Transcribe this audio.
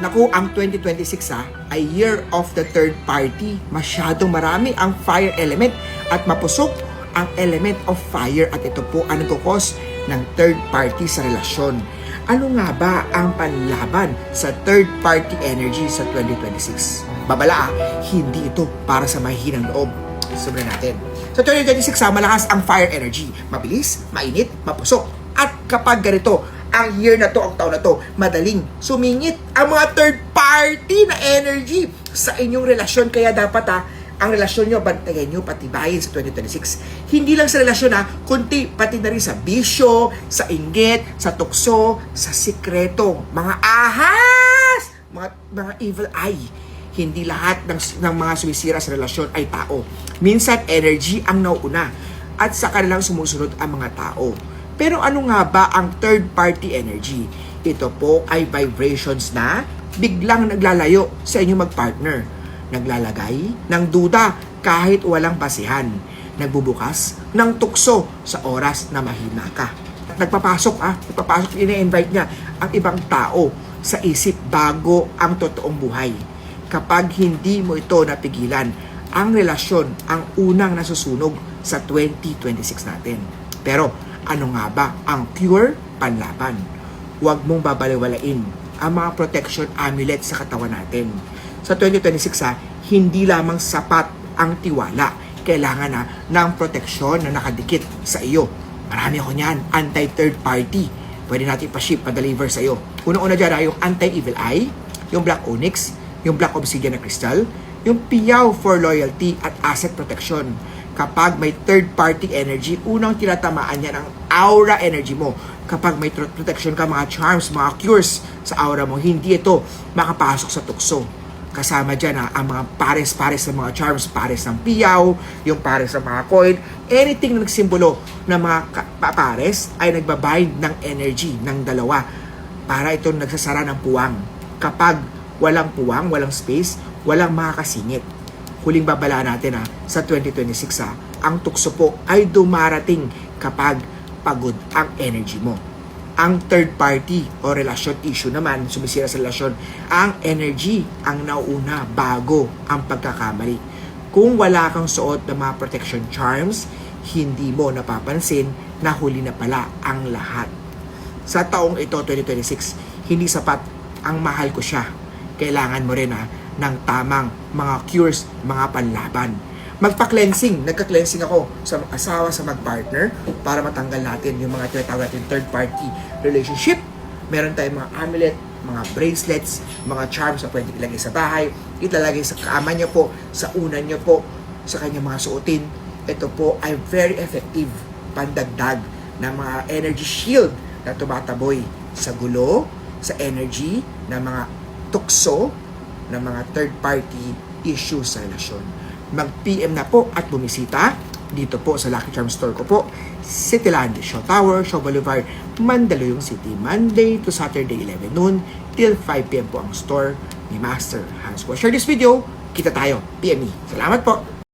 Naku, ang 2026 ay year of the third party. Masyadong marami ang fire element at mapusok ang element of fire at ito po ang nagkukos ng third party sa relasyon. Ano nga ba ang panlaban sa third party energy sa 2026? Babala, hindi ito para sa mahihinang loob. Sabihin natin. Sa 2026, malakas ang fire energy. Mabilis, mainit, mapusok. At kapag ganito, ang year na to, ang taon na to, madaling sumingit ang mga third party na energy sa inyong relasyon. Kaya dapat ang relasyon nyo, bantayan nyo, patibayin sa 2026. Hindi lang sa relasyon kundi pati na rin sa bisyo, sa inggit, sa tukso, sa sikreto, mga ahas, mga evil eye. Hindi lahat ng mga sumisira sa relasyon ay tao. Minsan, energy ang nauuna at sa kanilang sumusunod ang mga tao. Pero ano nga ba ang third-party energy? Ito po ay vibrations na biglang naglalayo sa inyong magpartner. Naglalagay ng duda kahit walang basihan. Nagbubukas ng tukso sa oras na mahina ka. Nagpapasok, ine-invite niya ang ibang tao sa isip bago ang totoong buhay. Kapag hindi mo ito napigilan, ang relasyon ang unang nasusunog sa 2026 natin. Pero ano nga ba ang cure panlaban? Huwag mong babaliwalain ang mga protection amulet sa katawan natin. Sa 2026 hindi lamang sapat ang tiwala. Kailangan ng proteksyon na nakadikit sa iyo. Marami ako niyan, anti-third party. Pwede natin pa-ship, pa-deliver sa iyo. Unang-una dyan yung anti-evil eye, yung black onyx, yung black obsidian na crystal, yung piyaw for loyalty at asset protection. Kapag may third-party energy, unang tinatamaan niya ng aura energy mo. Kapag may protection ka, mga charms, mga cures sa aura mo, hindi ito makapasok sa tukso. Kasama dyan ang mga pares-pares ng mga charms, pares ng piyaw, yung pares ng mga coin, anything na nagsimbolo ng mga pares ay nagbabind ng energy ng dalawa para ito nagsasara ng puwang. Kapag walang puwang, walang space, walang makakasingit. Huling babala natin sa 2026 ang tukso po ay dumarating kapag pagod ang energy mo. Ang third party o relasyon issue naman, sumisira sa relasyon, ang energy ang nauuna bago ang pagkakamali. Kung wala kang suot ng mga protection charms, hindi mo napapansin na huli na pala ang lahat. Sa taong ito, 2026, hindi sapat ang mahal ko siya. Kailangan mo rin ng tamang mga cures, mga panlaban. Magpa-cleansing. Nagka-cleansing ako sa asawa, sa mag-partner para matanggal natin yung mga tinatawag natin third-party relationship. Meron tayong mga amulet, mga bracelets, mga charms na pwede ilagay sa bahay, ilalagay sa kama niyo po, sa unan niyo po, sa kanyang mga suotin. Ito po ay very effective pandagdag ng mga energy shield na tumataboy sa gulo, sa energy ng mga tukso ng mga third-party issues sa relasyon. Mag-PM na po at bumisita dito po sa Lucky Charm Store ko po, Cityland, Shaw Tower, Shaw Boulevard, Mandaluyong City, Monday to Saturday, 11 noon till 5 p.m. po ang store ni Master Hans po. Share this video, kita tayo, PM me. Salamat po!